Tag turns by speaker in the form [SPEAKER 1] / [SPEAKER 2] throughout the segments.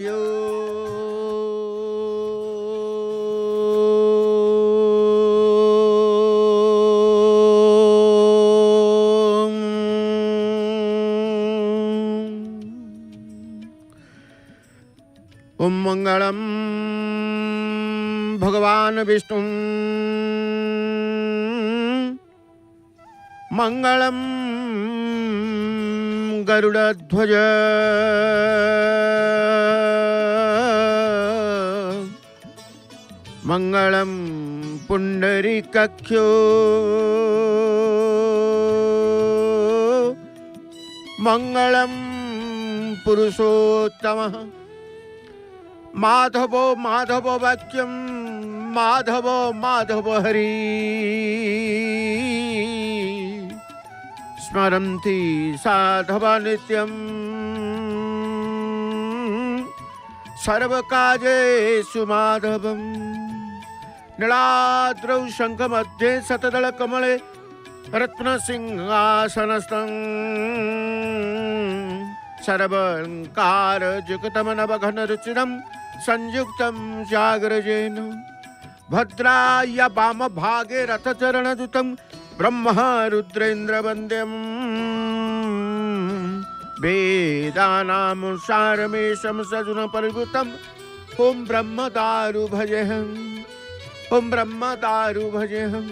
[SPEAKER 1] यो ओम मंगलम भगवान विष्णु मंगलम गरुड़ध्वज मंगलम पुंडरीकाक्षो मंगलम पुरुषोत्तमः माधवो माधव वाक्यम माधवो माधव हरि स्मरन्ति साधव नित्यं सर्वकार्येषु माधवम् नीलाद्रौ शङ्खमध्ये शतदलकमले रत्नसिंहासनस्थं सर्वलङ्कारयुक्तमनवघनरुचिरं संयुक्तं जागरजेन भद्राय वामभागे रथचरणदूतं ब्रह्मा रुद्रेन्द्रवन्द्यं वेदानां सारमेशं सजुनपरिवृतं ॐ ब्रह्मदारु भजेऽहम् ॐ ब्रह्मदारु भजेऽहम्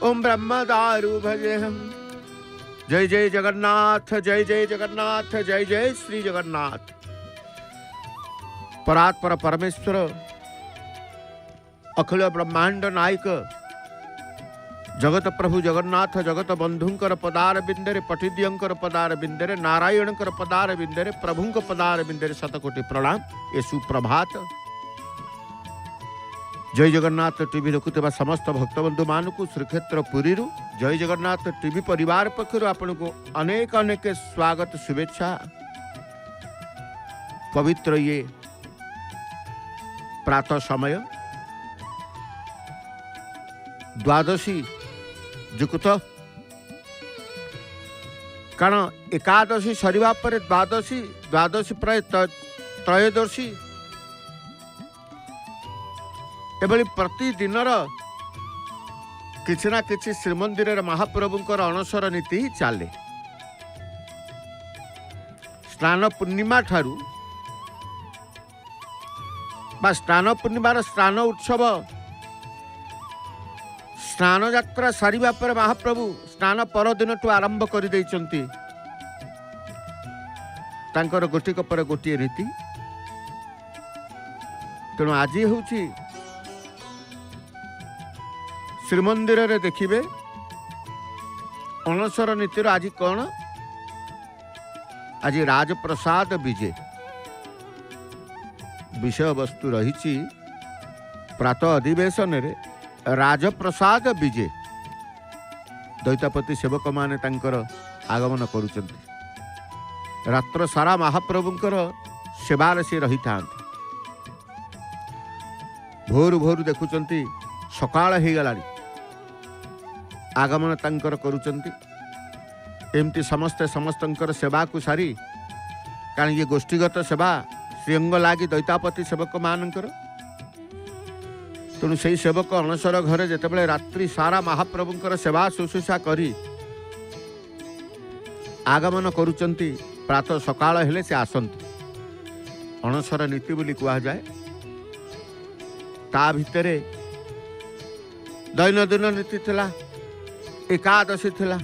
[SPEAKER 1] ॐ ब्रह्मदारु भजेऽहम्। जय जय जगन्नाथ जय जय जगन्नाथ जय जय श्री जगन्नाथ। परात्पर परमेश्वर अखिल ब्रह्मांड नायक जगत प्रभु जगन्नाथ जगत बंधुंकर पदार बिंदरे पठिदियंकर पदार बिंदरे नारायणकर पदार बिंदरे प्रभुंक पदार बिंदरे शतकोटि प्रणाम। ये सुप्रभात। जय जगन्नाथ टीवी देखुवा समस्त भक्तबंधु मानक श्रीक्षेत्र पुरी जय जगन्नाथ टीवी परिवार पक्षर आपन को अनेक अनेक स्वागत शुभेच्छा। पवित्र ये प्रातः समय द्वादशी जुक्त कारण एकादशी सरिवा पर द्वादशी द्वादशी प्राय त्रयोदशी एभली प्रतिदिन किसी ना किसी श्रीमंदिर महाप्रभुंकर अणसर नीति चले। स्नान पूर्णिमा ठारू बा स्नान पूर्णिमार स्नान उत्सव स्नान यात्रा सारिबा पर महाप्रभु स्नान परदिन ठू आरंभ कर देइचंती तांकर गोटिक पर गोटे रीति। तेणु आज होची श्रीमंदिर रे देखिबे अणसर नीतिर आज कौन आज राजप्रसाद विजय विषय वस्तु रही प्रातः अधिवेशन रे राजप्रसाद विजय दैतापति सेवक माने तांकर आगमन करुचंती। रात्र सारा महाप्रभुंकर सेवार से रही था। भोर भोर देखुचंती सकाळ हो गलानी आगमन तांकर करुचंती। एमती समस्ते समस्तंकर सेवा को सारी कारण ये गोष्ठीगत सेवा श्रीअंग लागी दैतापति सेवक मानकर। तेणु से सेवक अणसर घरे जितेबाला रात्रि सारा महाप्रभुंकर सेवा शुश्रूषा करी आगमन करुचंती। प्रातः सकाळ हेले से आसंती अणसर नीति बोली कहा जाए। ता भितरे दैनंदिन नीति थिला, एकादशी थिला,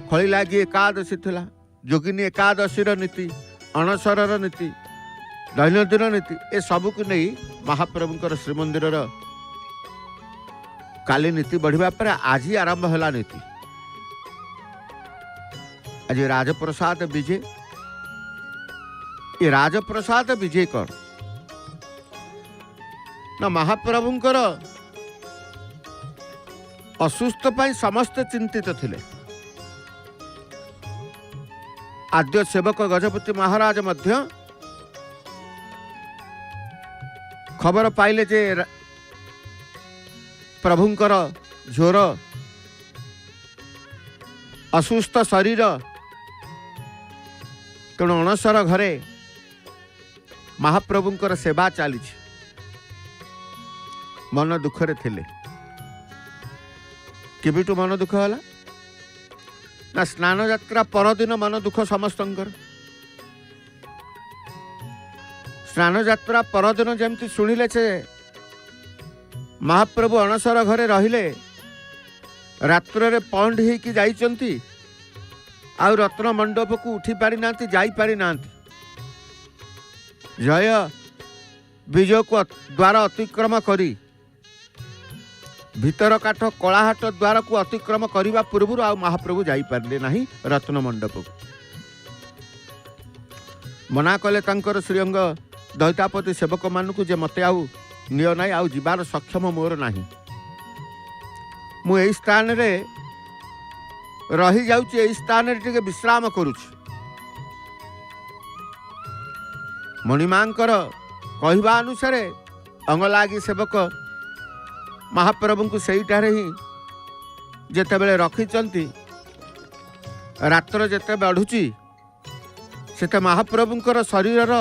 [SPEAKER 1] खली लागी एकादशी थिला, जोगिनी एकादशी नीति, अणसर नीति, दैनंदिन नीति ए सबू को नहीं महाप्रभुंकर श्रीमंदिर काली नीति बढ़िबा पर आज ही आरंभ होला नीति। आज राजप्रसाद विजय ये राजप्रसाद विजय कर ना महाप्रभुंकर असुस्थ पाई समस्त चिंतित थिले। आद्य सेवक गजपति महाराज मध्य खबर पाइले जे प्रभुंकर झोर असुस्थ शरीर तेणु अणसर घरे महाप्रभुंकर सेवा चली मन दुखरे थिले केबिटू मन दुख है ना स्नान यात्रा परदिन मन दुख समस्तंकर स्नान यात्रा परदिन जमती शुणिले से महाप्रभु अणसर घरे रहिले रात्र पंड होकी जाइचंती आउ रत्न मंडप को उठी पारि नांती जाई पारि नांती जय विजय को द्वार अतिक्रम करी भीतर काठ कलाहाट द्वार को अतिक्रम करने पूर्व आ महाप्रभु जाई पारले नहीं रत्न मंडप को मना कले तांकर श्रीअंग दैतापति सेवक मानू जे मते आउ नियो नाई आउ जीवार सक्षम मोर नाही मु एई स्थान रे रही जाउची एई स्थान रे टिके विश्राम करूची मणिमांकर कहवा अनुसार अंगलागी सेवक महाप्रभु को सहीठारे ही जेतेबेले रखिचंती रात्र जेते बढ़ुची सेते महाप्रभुंकर शरीरर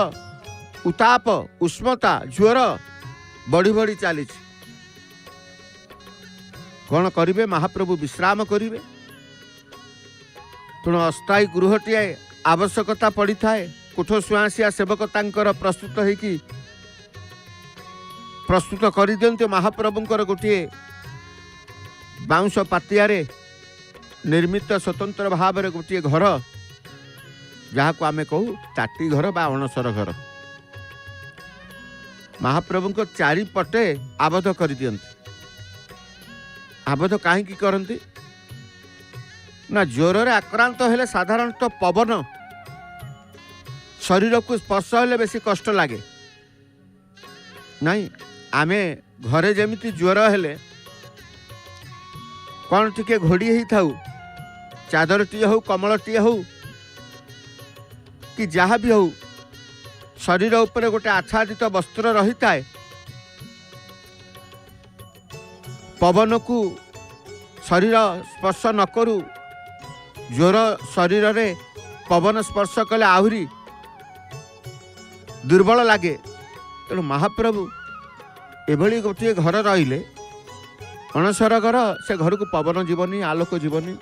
[SPEAKER 1] उताप उष्मता ज्वर बढ़ी बढ़ी चली कौन करिवे महाप्रभु विश्राम करिवे तेणु अस्थायी गृहटीए आवश्यकता पड़ी थाए कोठ सुआसिया सेवक तांकर प्रस्तुत होइकी प्रस्तुत कर दियंते महाप्रभुंकर गोटे बाउंश पातियारे निर्मित स्वतंत्र भाव में गोटे घर जहाँ को आमे कहू ताटी घर बा अणसर घर महाप्रभु को चारिपटे आबद्ध कर दियंते आबद्ध कहीं करती ना ज्वर रे आक्रांत हेले साधारणतः पवन शरीर को स्पर्श हेले बेसी कष्ट लगे नहीं आमे घरे जमिति ज्वर हेले कौन टिके घोड़ी ही थाऊ चादर टी हो कमल टी हो कि जहाँ भी हो शरीर उपरे गोटे आच्छादित वस्त्र रही थाए पवन को शरीर स्पर्श न करू ज्वर शरीर रे पवन स्पर्श कले आहुरी दुर्बल लगे तेणु महाप्रभु एभली गोटे घर रहिले अणसर घर से घर को पवन जीवनी आलोक जीवनी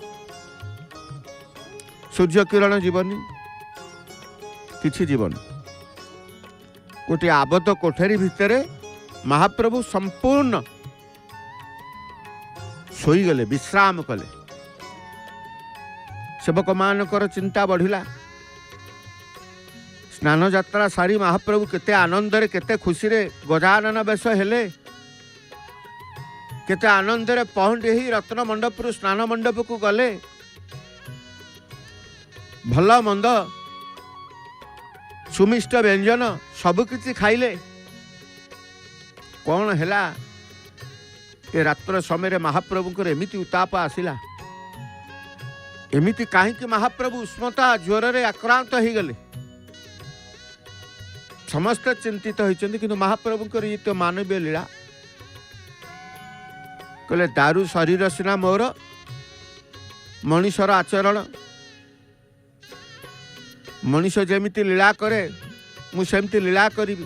[SPEAKER 1] सूर्य किरण जीवनी किछि जीवन गोटे आबद्ध कोठरी भितरे महाप्रभु संपूर्ण शोईगले विश्राम कले सेवक मानकर चिंता बढ़िला स्नान यात्रा सारी महाप्रभु केते आनंद रे केते खुशी रे गजानन बेश हेले केते आनंद रे पहुंची ही रत्न मंडप रु स्नान मंडप को गले भल मंद सुमिष्ट व्यंजन सबकिछि खाइले कौन हैला ए रात्र समय महाप्रभु एमिति उताप आसिला एमिति कहीं महाप्रभु उष्मता ज्वर रे आक्रांत हो गले समस्त चिंतित होइछन्ति किंतु महाप्रभुंकर ये तो मानवीय लीला कहले दारू शरीर सिना मोर मनीषर आचरण मनीष जेमिति लीला करे मु सेमति लीला करी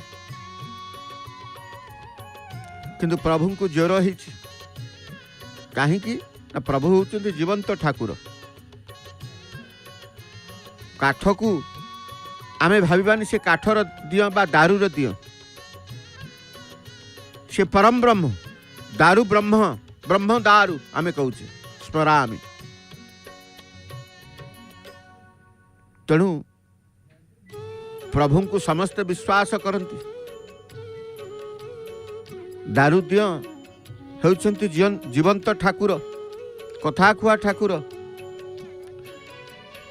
[SPEAKER 1] किंतु प्रभु को ज्वर हो कहीं प्रभु होउछन्ति जीवंत ठाकुर काठ को आमे भाविबानी से काठर दियो बा दारूर दियो से परम ब्रह्म दारू ब्रह्म ब्रह्म दारू आमे कहूचे स्मरामि तेणु प्रभु को समस्त विश्वास करती दारू दियो होउछन्ति जीवंत ठाकुर कथा खुआ ठाकुर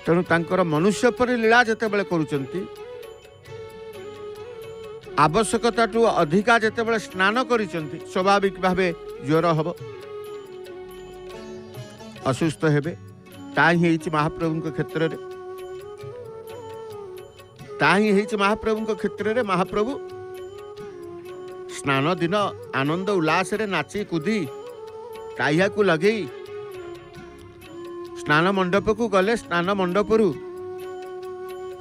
[SPEAKER 1] तेणु तांकर मनुष्य पर लीला जेतेबेले करूचंती आवश्यकता टू अधिका जेतेबेले स्नान करिचंती स्वाभाविक भावे ज्वर हब असुस्थ हेबे ताही हेछि महाप्रभु के क्षेत्र रे ताही हेछि महाप्रभु के क्षेत्र रे महाप्रभु स्नान दिन आनंद उल्लास रे नाची कूदी टाइया को लगेई स्नान मंडप को गले स्नान मंडप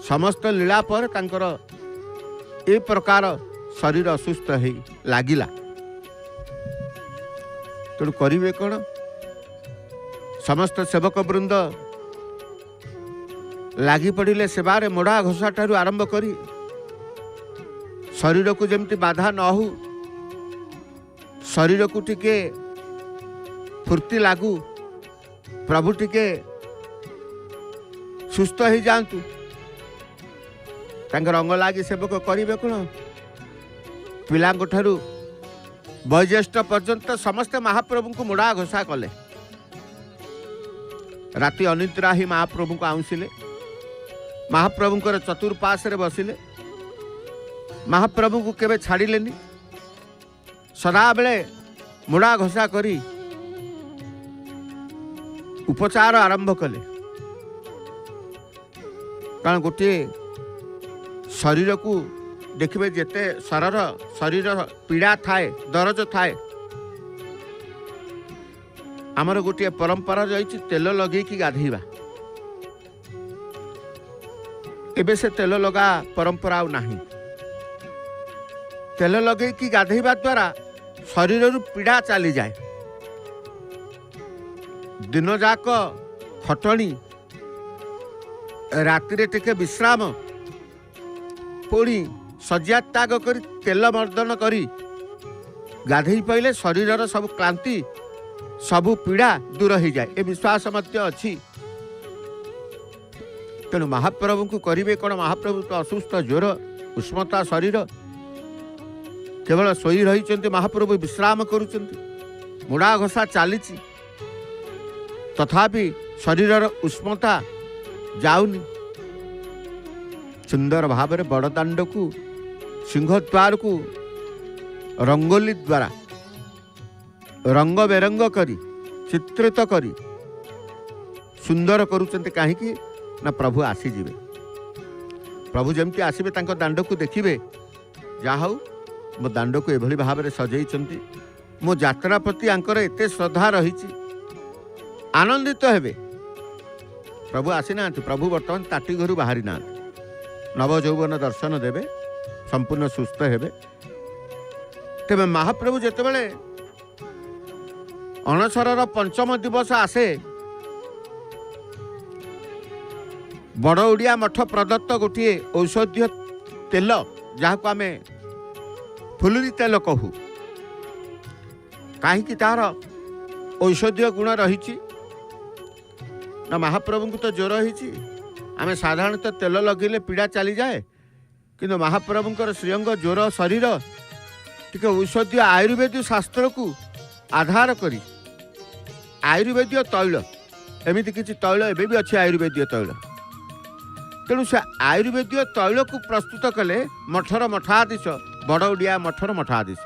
[SPEAKER 1] समस्त लीला पर तांकर ए प्रकार शरीर असुस्थ है लगिला तेणु करिवे कौन समस्त सेवक वृंद लगी पड़े सेवारे मोड़ा घोषा ठारू आरंभ करी शरीर को जमती बाधा न हो शरीर को टिके फुर्ती लागू प्रभु टिके सुस्थ हो जातु रंग लगी सेवक करेंगे कौन पिला ठारू वयोज्येष्ठ पर्यंत समस्ते महाप्रभु को मुड़ा घोषा कले राति अनिद्रा ही महाप्रभु को आउसिले महाप्रभुंकर चतुर्पार्श्वे बसिले महाप्रभु को केवे छाड़िलेनी सदा बेले मुड़ा घोषा करी उपचार आरंभ कले कारण गोटे शरीर को देखिए जेते शरीर पीड़ा थाए दरज थाए आमर गोटे परंपरा जाइए तेल लगे कि गाधेबा एबे से तेल लगा परंपरा नहीं तेल लगे कि गाधेबा द्वारा शरीर पीड़ा चली जाए दिन जाक खटणी राति टिके विश्राम पुणी शज्या त्याग कर तेल मर्दन करी गाधे पाइले शरीर सब क्लांति सबु पीड़ा दूर हो जाए ए विश्वास मध्य अच्छी तेणु महाप्रभु को करेंगे कौन महाप्रभु तो असुस्थ ज्वर उष्मता शरीर केवल शोई रही महाप्रभु विश्राम करुँच मुड़ा घोषा चली तथापि शरीर उष्मता जाऊनी सुंदर भाव में बड़दाण्ड को सिंहद्वार को रंगोली द्वारा रंग बेरंग करी चित्रित करी सुंदर करुँच कहीं ना प्रभु आसीजे प्रभु जमती आसबे दाण्ड को देखिए जहाँ मो दाण्ड को एभली भाव में सजाई मो यात्रा प्रति आंकर एत श्रद्धा रही आनंदित हेबे प्रभु आसी ना प्रभु बर्तमान ताटी घर बाहरी ना नव यौवन दर्शन देवे संपूर्ण सुस्थ हेबे तेबे महाप्रभु जेतेबेले अणसरर पंचम दिवस आसे बड़ ओडिया मठ प्रदत्त गोटे औषधीय तेल जहाँ को आम फुलुरी तेल कहू कहीं तार औषधीय गुण रही ना महाप्रभु को तो ज्वर होती आम साधारणतः तेल लगे पीड़ा चली जाए किंतु महाप्रभुंकर श्रीअंग ज्वर शरीर टी औषधीय आयुर्वेद शास्त्र को आधार करी आयुर्वेदीय तैल एमती किसी तैल एवं भी अच्छी आयुर्वेदीय तैल तेणु से आयुर्वेदीय तैल को प्रस्तुत कले मठर मठाधीश बड़ ओडिया मठर मठाधीश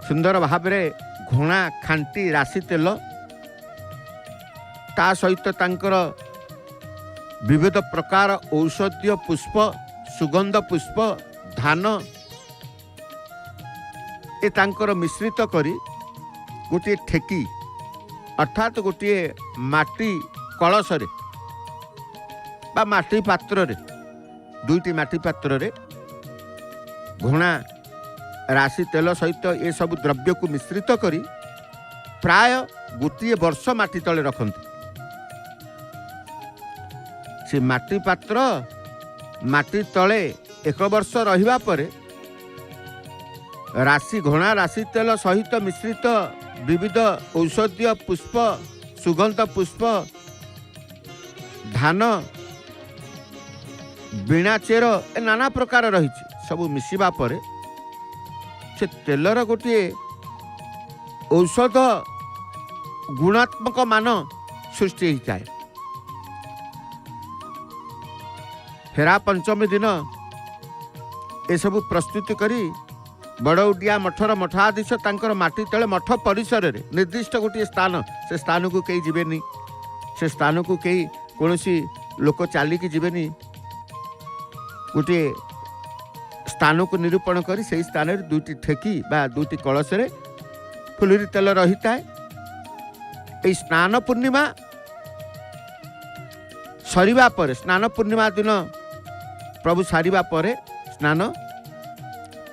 [SPEAKER 1] सुंदर भाव में घोणा खांटी राशि तेल ता सहित तांकर विविध प्रकार औषधीय पुष्प सुगंध पुष्प धान ए तांकर मिश्रित करी गोटे ठेकी अर्थात गोटे माटी कलशरे बा माटी पात्र रे दुईटी माटी पात्र रे घोणा राशि तेल सहित ए सब द्रव्य को मिश्रित करी प्राय गोटे वर्ष माटी तले रखते से माटी पात्र माटी तले एक वर्ष रहिबा परे राशि घोणा राशि तेल सहित मिश्रित विविध औषधीय पुष्प सुगंध पुष्प धान बीणा चेर ए नाना प्रकार रही सबू मिसिबा परे से तेलर गोटे औषध गुणात्मक मान सृष्टि होता है फेरा पंचमी दिन ए सबू प्रस्तुति करी बड़ ओडिया मठर मठाधीश तांकर माटी तले मठ परिसर रे निर्दिष्ट गोटे स्थान से स्थान को कहीं जीवेनी से स्थान को कहीं कौन लोक चलिकी जीवेनी गोटे स्थान को निरूपण करी से स्थान रे दुईटी ठेकी बा दुईटी कलश रे फुलुरी तेल रही है स्नान पूर्णिमा सरिबा पर स्नान पूर्णिमा दिन प्रभु सारिबा परे स्नान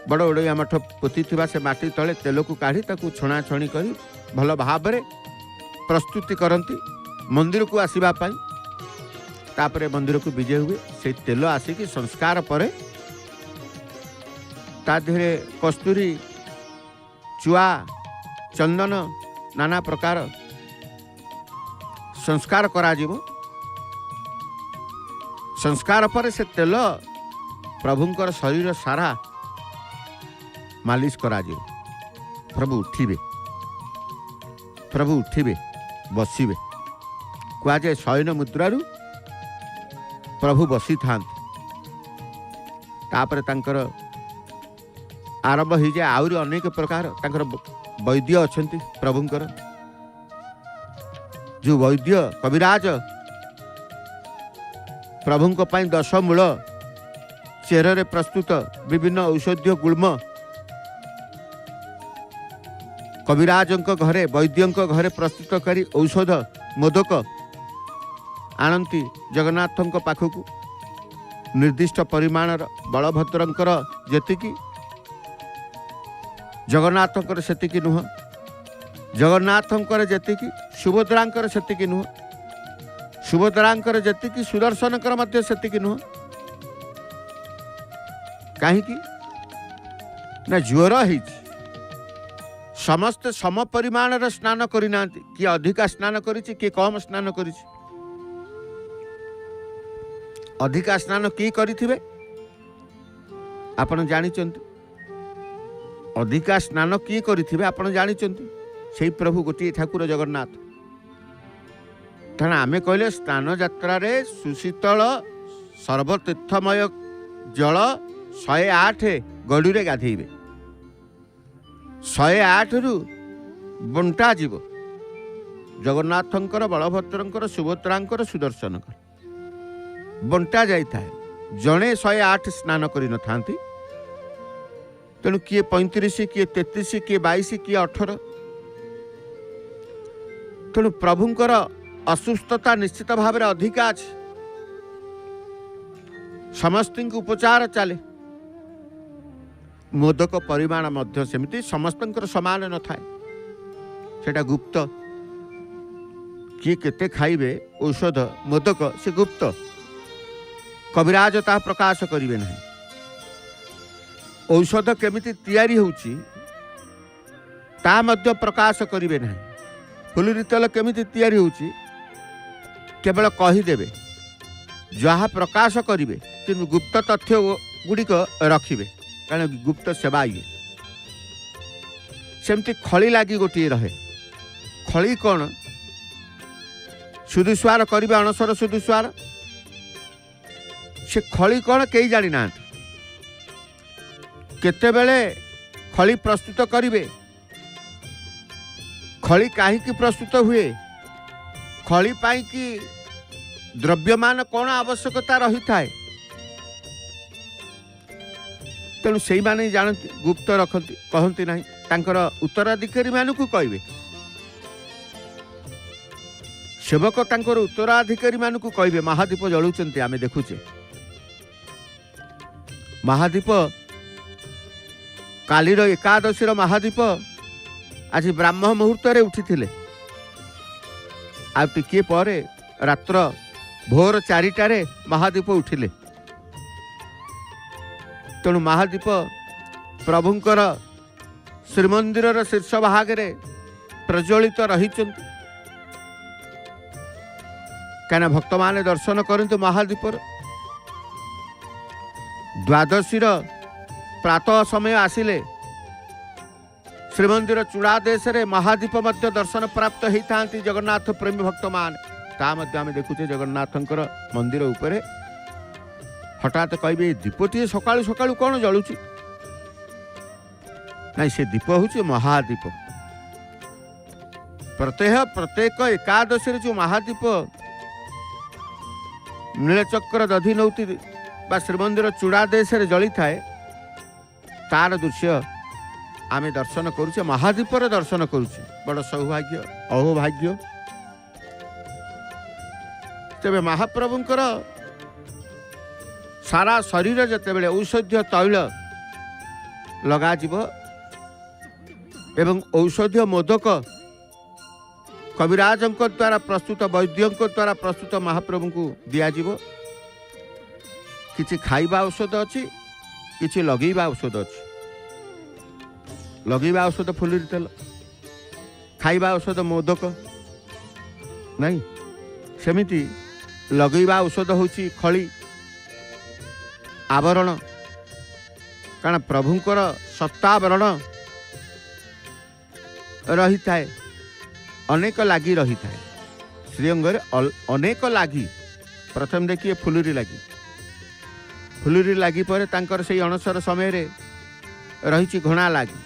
[SPEAKER 1] बड़ ओडिया मठ पोती थिबा से माटी तले तेल को काढ़ी ताकू छणा छणी करी भल भाव प्रस्तुति करती मंदिर को आसीबा पाई तापरे मंदिर को विजय हुए से तेल आसिकी संस्कार परे ता देहरे कस्तूरी चुआ चंदन नाना प्रकार संस्कार करा जीवो। संस्कार पर से तेल प्रभुंकर शरीर सारा मालिश करा जीवो। प्रभु उठिबे बसिबे कुआजे शयन मुद्रारू प्रभु बसी थांती तापर तांकर आरंभ हो जाए आउरी अनेक प्रकार तांकर वैद्य अछंती प्रभुंकर जो वैद्य कविराज प्रभुंक पाई 10 मूल चेहरे प्रस्तुत विभिन्न औषधीय गुल्म कविराजंक घरे वैद्यंक घरे प्रस्तुत करी औषध मोदक आनती जगन्नाथंक पाखकू निर्दिष्ट परिमाणर बलभद्रंकर जेतिकी जगन्नाथंकर सेतिकी नुह जगन्नाथंकर जेतिकी सुभद्रांकर सेतिकी नुह सुभद्रांकर जेतिकी सुदर्शनकर मध्य सेतिकी नुह कहीं ना ज्वर है समस्त सम परिमाणर स्नान करना किए अधिका स्नान करिछि किए कम स्नान करिछि अधिका स्नान किए करिथिबे आपण जानिचंती अधिका स्नान किए करिथिबे आपण जानिचंती सेही प्रभु गोटे ठाकुर जगन्नाथ तेणु आमे कहले स्नान यात्रा रे सुशीतल सर्वतीर्थमय जल 108 गड़ी रे गाधेइबे 108 रु बंटा जीव जगन्नाथंकर बलभद्रंकर सुभद्रांकर सुदर्शनकर बंटा जाई थाए जड़े 108 स्नान करि न थांती तेणु किए 35 किए 33 किए 22 किए 18 तेणु प्रभुंकर असुस्थता निश्चित भाव में अधिका अछि समस्त उपचार चले मोदक परिमाण मध्य सेमिति समस्तंकर समान न थाए सेटा गुप्त किए केते खाइबे औषध मोदक से गुप्त कविराज ता प्रकाश करिवे नहीं औषध केमिति तैयारी होउची ता मध्य प्रकाश करिवे नहीं फुलरी तेल केमिति तैयारी होउची केवल कहीदेवे जहाँ प्रकाश करिवे किंतु गुप्त तथ्य गुड़िक रखिबे कारण गुप्त सेवा ये सेमती खली लगी गोटे रहे खली कौन सुदुस्वार करिवे अणसर सुदुस्वार से खली कौन कई जानी ना केतेबेले खली प्रस्तुत करिवे खली काहीकि प्रस्तुत हुए खली पाई कि द्रव्यमान कौन आवश्यकता रही थाए तेणु से माने जानती गुप्त रखती कहती नहीं तांकर उत्तराधिकारी मानू कहे सेवक तांकर उत्तराधिकारी मानू कहे महादीप जलुचंती आमे देखुचे महादीप कालीर एकादशीर महादीप आज ब्राह्म मुहूर्त रे उठी आ टिके परे रात्र भोर 4टारे महादीप उठिले तेणु महादीप प्रभुंकर श्रीमंदिर शीर्ष भाग रे प्रज्वलित रही क्या भक्त माने दर्शन करते महादीपर द्वादशीर प्रातः समय आसिले श्रीमंदिर चूड़ा देश रे महादीप मध्य दर्शन प्राप्त होता जगन्नाथ प्रेमी भक्त मान ता मध्य आमे देखुचे जगन्नाथंकर मंदिर उपरे हठात कहे दीपटी सकाळु सकाळु कौन जलुची नहीं से दीप हूँ महादीप प्रत्येक एकादशी जो महादीप नीलचक्र दधि नौती बा श्रीमंदिर चूड़ा देश रे जली थाए तार दृश्य आमे दर्शन करुचे महादीपर दर्शन करुचे बड़ सौभाग्य अहोभाग्य तेबे महाप्रभुंकर सारा शरीर जितेबाला औषधीय तैल लगाजिब एवं औषधीय मोदक कविराज द्वारा प्रस्तुत वैद्यों द्वारा प्रस्तुत महाप्रभु को दिज्व किछि खाइबा औषध अच्छी किछि लगेबा औषध अच्छी लगेबा औषध फुलरी तेल खाइबा औषध मोदक नहीं सेमिति लगेबा औषध होची खली आवरण कारण प्रभुंकर सत्तावरण रही थाए अनेक लागी रही थाए श्रीअंगरे अनेक लागी प्रथम देखिए फुलुरी लागी पर तांकर से अणसर समय रे रही घोणा लागी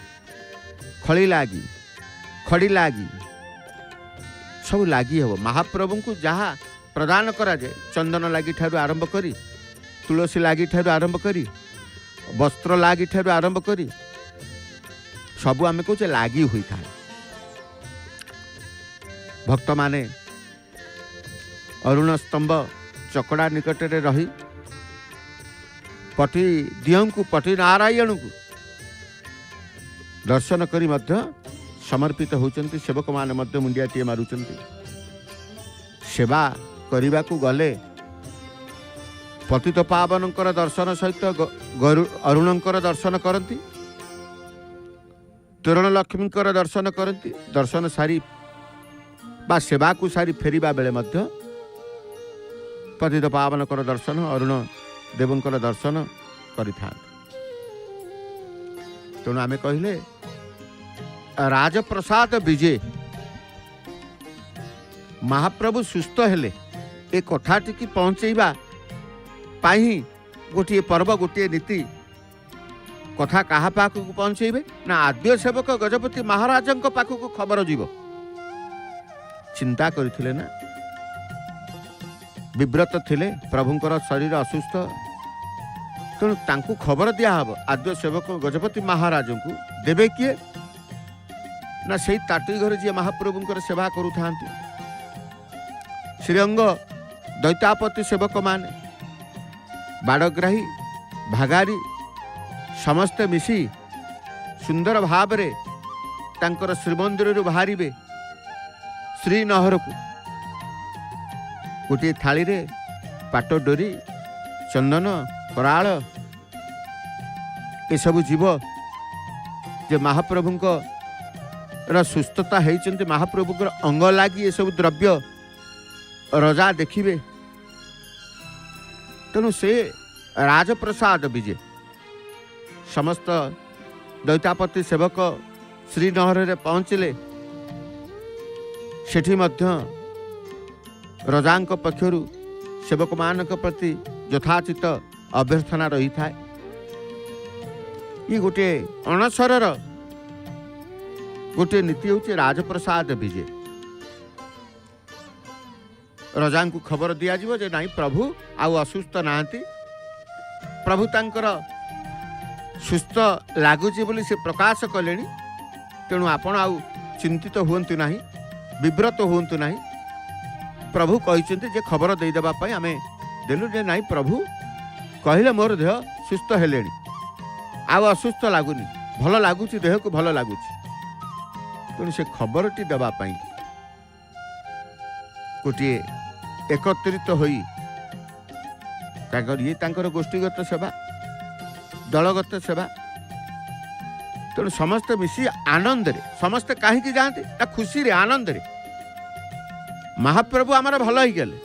[SPEAKER 1] खड़ी लागी खड़ी लागी सब लागी हम महाप्रभु को जहाँ प्रदान करा जाए चंदन लागी ठारू आरंभ करी तुलसी लागी ठारू आरंभ करी वस्त्र लागी ठारू आरंभ करी सबू आम कहे लागी हुई था भक्त माने अरुण स्तंभ चकड़ा निकट रे रही पटी दियों को पटी नारायण को दर्शन करी मध्य समर्पित होचंती सेवक माने मध्य मुंडियाटिए मारुचंती सेवा करिबा को गले पतित पावनकर दर्शन सहित अरुणंकर दर्शन करती तोरण लक्ष्मीकर दर्शन करती दर्शन सारी बा सेवा को सारी फेरिबा बेले मध्य पतित पावनकर दर्शन अरुण देवंकर दर्शन करिथा तेणु आमे कहिले राजप्रसाद विजय महाप्रभु सुस्थ हेले ए कथाटी की पहुंचेबा पाही गोटे पर्व गोटे नीति कथा कहा पाखक पहुंचेबे ना आद्य सेवक गजपति महाराजंक पाखक खबर जीव चिंता करथिले ना विव्रत थिले प्रभुंकर शरीर असुस्थ तेणु तांकु खबर दिया हब आद्य सेवक गजपति महाराज को देवे किए ना से ताटी घर जी महाप्रभुंकर सेवा करूँ श्रीअंग दैतापति सेवक माने बाड़ग्राही भागारी समस्ते मिसी सुंदर भावरे तांकर श्रीमंदिर बाहर श्रीनहर को गोटे थाली रे पाट डोरी चंदन कराल ये सब जीव जे महाप्रभुंक सुस्थता होती महाप्रभुंकर अंग लगी ये सब द्रव्य रजा देखिए तेणु से राजप्रसाद विजय समस्त दैतापति सेवक श्रीनहर रे पहुँचले सेठी मध्य रजांक पक्षरु सेवक मानक प्रति यथाचित अभ्यर्थना रही था ये गोटे अणसरर गोटे नीति हूँ राजप्रसाद विजय रजा को खबर दिज्व जे नहीं प्रभु आउ असुस्थ नहांती प्रभु तांकर सुस्थ लगुच बोली से प्रकाश कले तेणु आपण आउ चिंतित हुंतु नहीं विव्रत हुंतु नहीं प्रभु कहते जे खबर देदेबा आम देलु जे नहीं प्रभु कहले मोर देह सुस्थ हेले आउ असुस्थ लगुनि भल लगुच देह को भल लगुच तेणु से खबरटी देवाई गोटे एकत्रित होई ये गोष्ठीगत सेवा दलगत सेवा तेणु समस्ते मिसी आनंद रे समस्ते कहीं जाते ना खुशी रे आनंद रे महाप्रभु आमर भल ही गले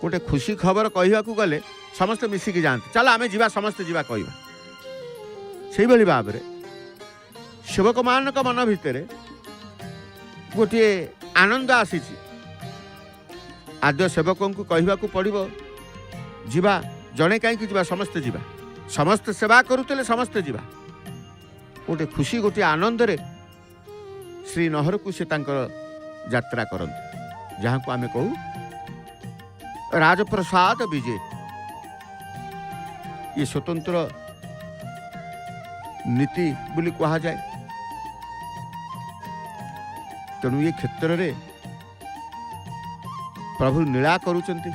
[SPEAKER 1] गोटे खुशी खबर कहवाक गले समस्ते मिसिकी जाते चल आम जा समस्ते जा कह से भाव में सेवक मानक मन भितर गोटे आनंद आसी आद्य सेवक को कहवाक पड़ो जीवा जड़े कहीं जीवा समस्ते जीवा समस्ते सेवा करुले समस्ते जीवा गोटे खुशी गोटे आनंद रे श्रीनहर को से यात्रा करते जहाँ को आमे कहू राजप्रसाद विजय ये स्वतंत्र नीति बोली कहा जाए तेणु ये क्षेत्र रे प्रभु लीला करुचंती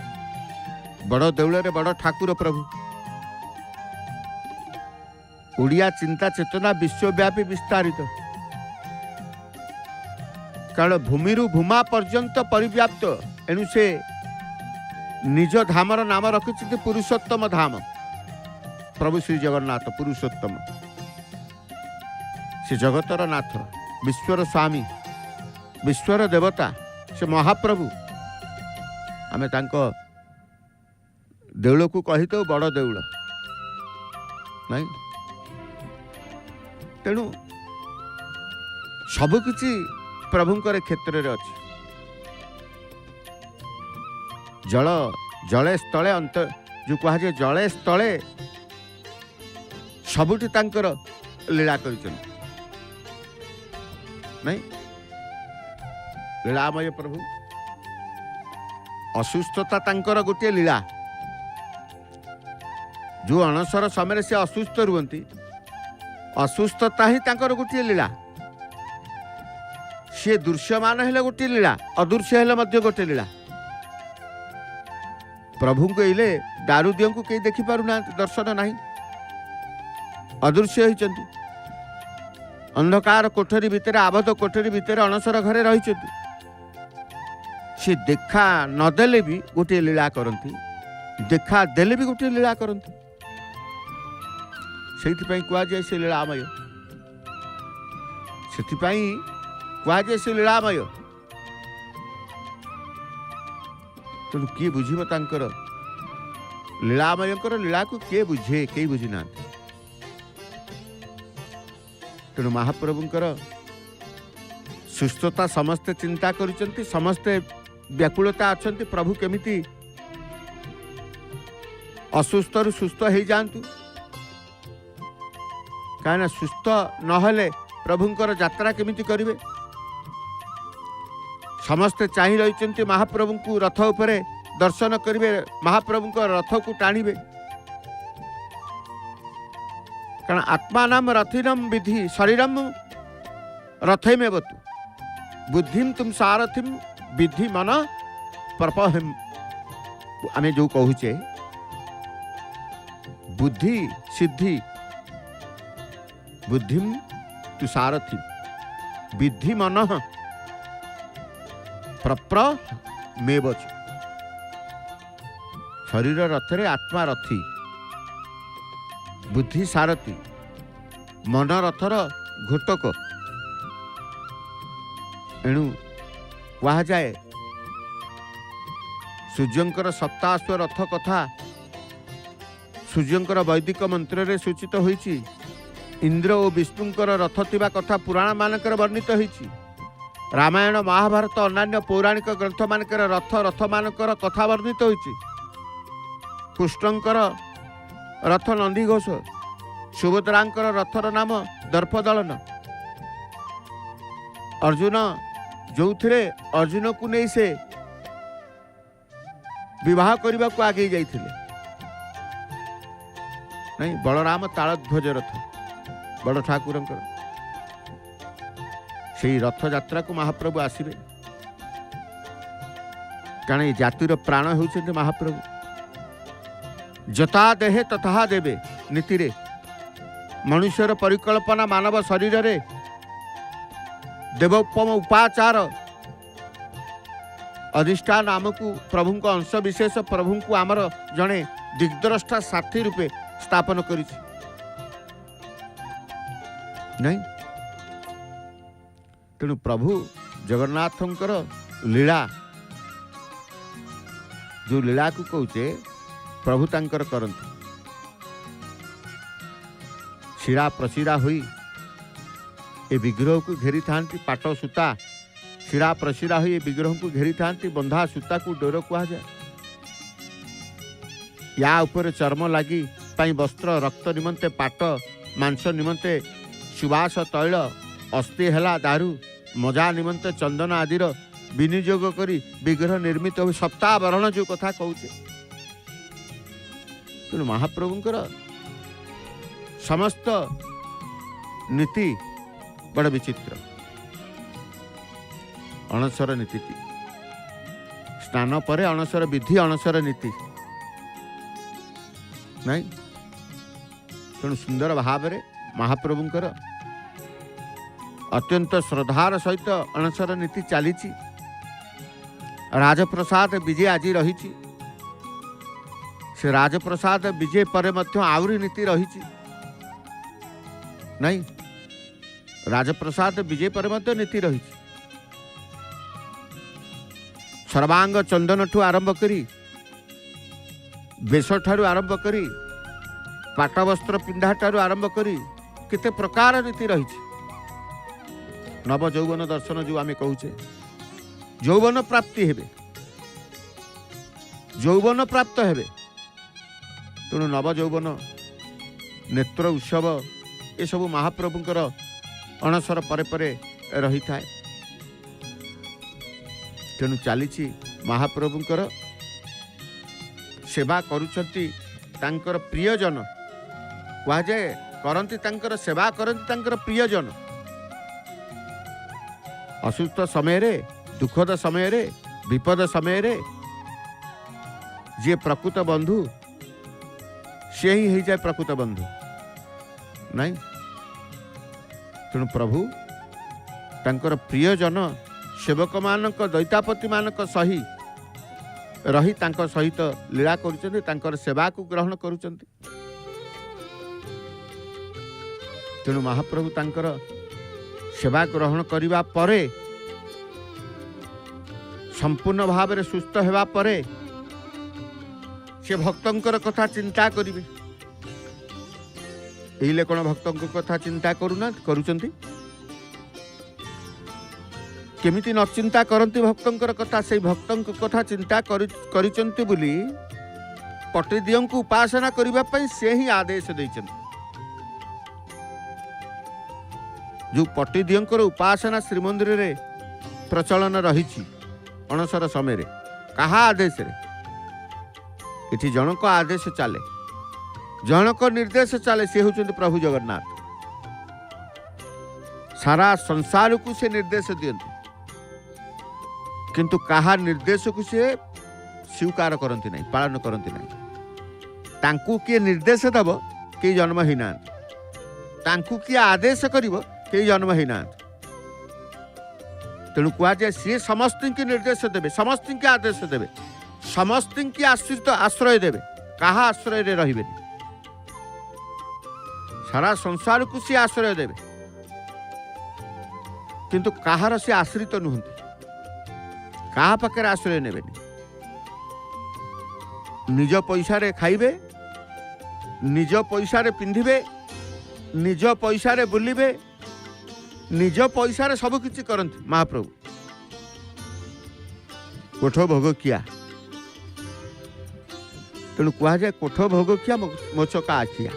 [SPEAKER 1] बड़ देउल रे बड़ ठाकुर प्रभु ओडिया चिंता चेतना विश्वव्यापी विस्तारित कारण भूमिरु भूमा पर्यंत परिव्याप्त एणु से निज धामर नाम रखिछित पुरुषोत्तम धाम प्रभु श्री जगन्नाथ पुरुषोत्तम से जगतर नाथ विश्वर स्वामी विश्वर देवता से महाप्रभु आमे तांको देउल को कही तो बड़ देउल नहीं तेणु सबकिछि प्रभुंकर क्षेत्र रे अछि जल जले स्थले अंत जो कहा जे जले स्थले सबुठी तांकर लीला करिछन नहीं लीलामय प्रभु असुस्थता तांकर गोटे लीला जो अणसर समय से असुस्थ रुहंती असुस्थता ही तांकर गोटे लीला सी दृश्यमान हेले गोटे लीला अदृश्य हेले मध्य गोटे लीला प्रभु को इले दारुदियों को कहीं देखी पारु ना दर्शन नहीं अदृश्य होइचंती अंधकार कोठरी भितर आबद्ध कोठरी भितर अणसर घरे रही सी देखा नदेले भी गोटे लीला करती देखा देले भी गोटे लीला करती से कह जाए से लीलामय से कह जाए से लीलामय तेणु किए बुझीब तांकर लीलामय लीला को किए बुझे कई बुझी ना तेणु महाप्रभुंकर सुस्थता समस्ते चिंता करिसेंती समस्ते व्याकुलता अच्छंती प्रभु केमिति असुस्थ रु सुस्थ हो जातु कहीं सुस्थ नहले प्रभुंकर यात्रा केमिति करिवे समस्ते चाहि रही महाप्रभु को रथ उपरे दर्शन करिवे महाप्रभु रथ को टाणिबे कारण आत्मानाम रथिनम विधि शरीरम रथमेवतु बुद्धिम तुम सारथिम विधि मन प्रपहिम आमे जो कहूचे बुद्धि सिद्धि बुद्धिम तु सारथि विधि मन प्रप्र मेवच शरीर रथरे आत्मा रथी बुद्धि सारथी मन रथर घोटक एणु कहा जाए सूर्यंकर सप्ताश्व रथ कथा सूर्यंकर वैदिक मंत्र रे सूचित होईछि इंद्र और विष्णुंकर रथ थिबा कथा पुराण मानकर वर्णित होईछि रामायण महाभारत अन्य पौराणिक ग्रंथ मानकर रथ रथ मानकर कथा वर्णित होईछि कृष्णंकर रथ नंदीघोष सुभद्रांकर रथर नाम दर्पदलन अर्जुन जो थे अर्जुन को नहीं से विवाह करने को आगे जाइए नहीं बलराम तालध्वज रथ बड़ ठाकुर से रथ यात्रा को महाप्रभु आसवे कारण ये जातिर प्राण होउछन्ते महाप्रभु जता देहे तथा देवे नीति रे मनुष्यर परिकल्पना मानव शरीर रे देवोपम उपाचार अधिष्ठान आमको प्रभु अंश विशेष प्रभु को आमर जड़े दिग्द्रष्टा साथी रूपे स्थापन कर नहीं तेणु प्रभु जगन्नाथंकर लीला जो लीला को कहचे प्रभु तांकर करंती शिरा प्रशिरा हुई ए विग्रह को घेरी थांती पाट सूता शिरा प्रशिरा हुई ए विग्रह को घेरी थांती बंधा सूता को डोर कहा जाए या ऊपर चर्म लगी पाई वस्त्र रक्त निमंते पाट मांस निमंते सुवास तैल अस्थि हेला दारू मजा निमंते चंदन आदिर विनियोग करी विग्रह निर्मित हो सप्तावरण जो कथा कहूचे तेणु महाप्रभुंकर समस्त नीति बड़ विचित्र अणसर नीति स्नान पर अणसर विधि अणसर नीति नहीं तेणु सुंदर भाव में महाप्रभुंकर अत्यंत श्रद्धार सहित अणसर नीति चली राजप्रसाद विजय आज रही से राजप्रसाद विजय पर आहरी नीति रही नहीं राजप्रसाद विजय पर नीति रही सर्वांग चंदन ठू आरंभ करी बेश ठारू आरंभ करी पाटवस्त्र पिंधा ठारू आरंभ करी केते प्रकार नीति रही नव यौवन दर्शन जो आम कहूचे यौवन प्राप्ति हेबे यौवन प्राप्त हेबे तेणु नव यौवन नेत्र उत्सव ये सब महाप्रभुंकर अणसर परे परे रही थाए तेणु चली महाप्रभुंकर सेवा करुछंती तांकर प्रियजन कह जाए करंती तांकर सेवा करंती तांकर प्रियजन असुस्थ समय रे दुखद समय रे विपद समय रे जे प्रकृत बंधु से ही हो जाए प्रकृत बंधु नहीं तेणु प्रभु तांकर प्रियजन सेवक मानक दैतापति मानक सही रही तांकर सहित लीला करुचंती तांकर सेवा को ग्रहण करुचंती तेणु महाप्रभु तांकर सेवा ग्रहण करिबा परे संपूर्ण भाव में सुस्थ हेबा परे से भक्तंकर कथा चिंता करिवे एहिले कोन भक्तंकर कथा चिंता करूना करूचंती केमिति न चिंता करंती भक्तंकर कथा से भक्तंक कथा चिंता करिचंती बोली पटिदियों को उपासना करिबा पई से ही आदेश दैचंती जो पटिदियों उपासना श्रीमंदिर रे प्रचलन रही अणसर समय रे कहा आदेश रे इठी जनक आदेश चले जनक निर्देश चले से होचंती प्रभु जगन्नाथ सारा संसार को से निर्देश दियंती किंतु कहा निर्देश को से स्वीकार करती नहीं पालन करती नहीं तांकू किए निर्देश दब कि जन्म ही ना तांकू किए आदेश करिवो कि जन्म ही ना तेणु कह जाए सी समस्त की निर्देश देवे समस्त की आदेश देवे समस्त की आश्रित आश्रय देवे कहा आश्रय रे रहिबे सारा संसार को सी आश्रय देवे किंतु कहार से आश्रित नुहंती कहा पाखे आश्रय ने निज पैसा रे खाइबे निज पैसा रे पिंधिबे निज पैसा रे बुलिबे निज पैसा रे सब किछि करंती महाप्रभु कोठ भोग किया तेणु कह जाए कोठ भोग किया मो चका आखिया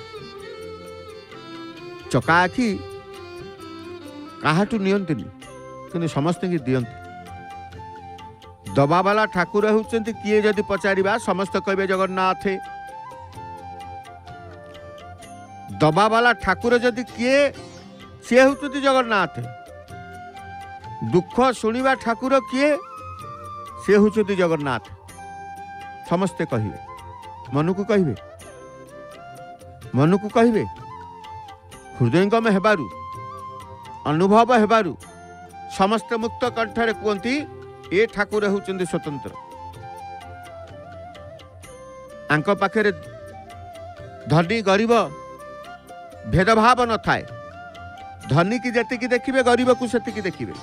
[SPEAKER 1] चका आखि काहाटू नियंतिनी किंतु समस्त की दियंती दबावाला ठाकुर होउचंती किए जदि पचारिबा समस्त कहबे जगन्नाथ दबावाला ठाकुर जदि किए सी होउचंती जगन्नाथ दुख शुणिबा ठाकुर किए सी होउचंती जगन्नाथ समस्ते कहिबे मनु को कहिबे हृदयंगम हेबारु अनुभव हेबारु समस्त मुक्त कंठरे कहती ए ठाकुर होउचंदी स्वतंत्र आंक पाखरे धनी गरीब भेदभाव न थाए धनी की जतिकी देखिबे गरीब को सेतिकी देखिबे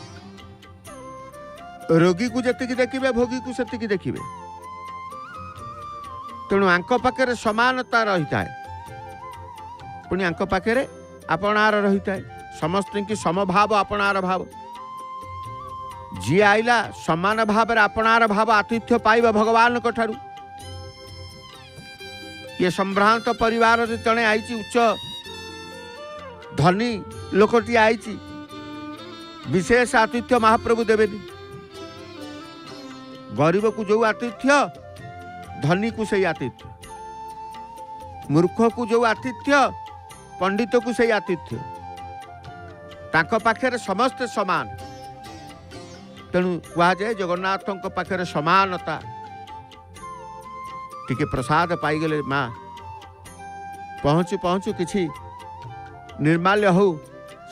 [SPEAKER 1] रोगी को जतिकी देखिबे भोगी को सेतिकी देखिबे तेणु आंक पाखरे समानता रही थाए पुणी आंक पाखरे आपणार रही थाए समस्त की समभाव आपणार भाव जी आइला समान भाव आपणार भाव आतिथ्य पाइबा भगवान को ठारू ये संभ्रांत परिवार रे जणे आईची उच्च धनी लोकटी आईची विशेष आतिथ्य महाप्रभु देवेनी गरीब को जो आतिथ्य धनी को सही आतिथ्य मूर्ख को जो आतिथ्य पंडित को सही आतिथ्य तांको पाखरे समस्त समान तेणु कह जाए जगन्नाथ पाखे समानता टिके प्रसाद पाईगले माँ पहुँचु पहुँचु किसी निर्माल्य हो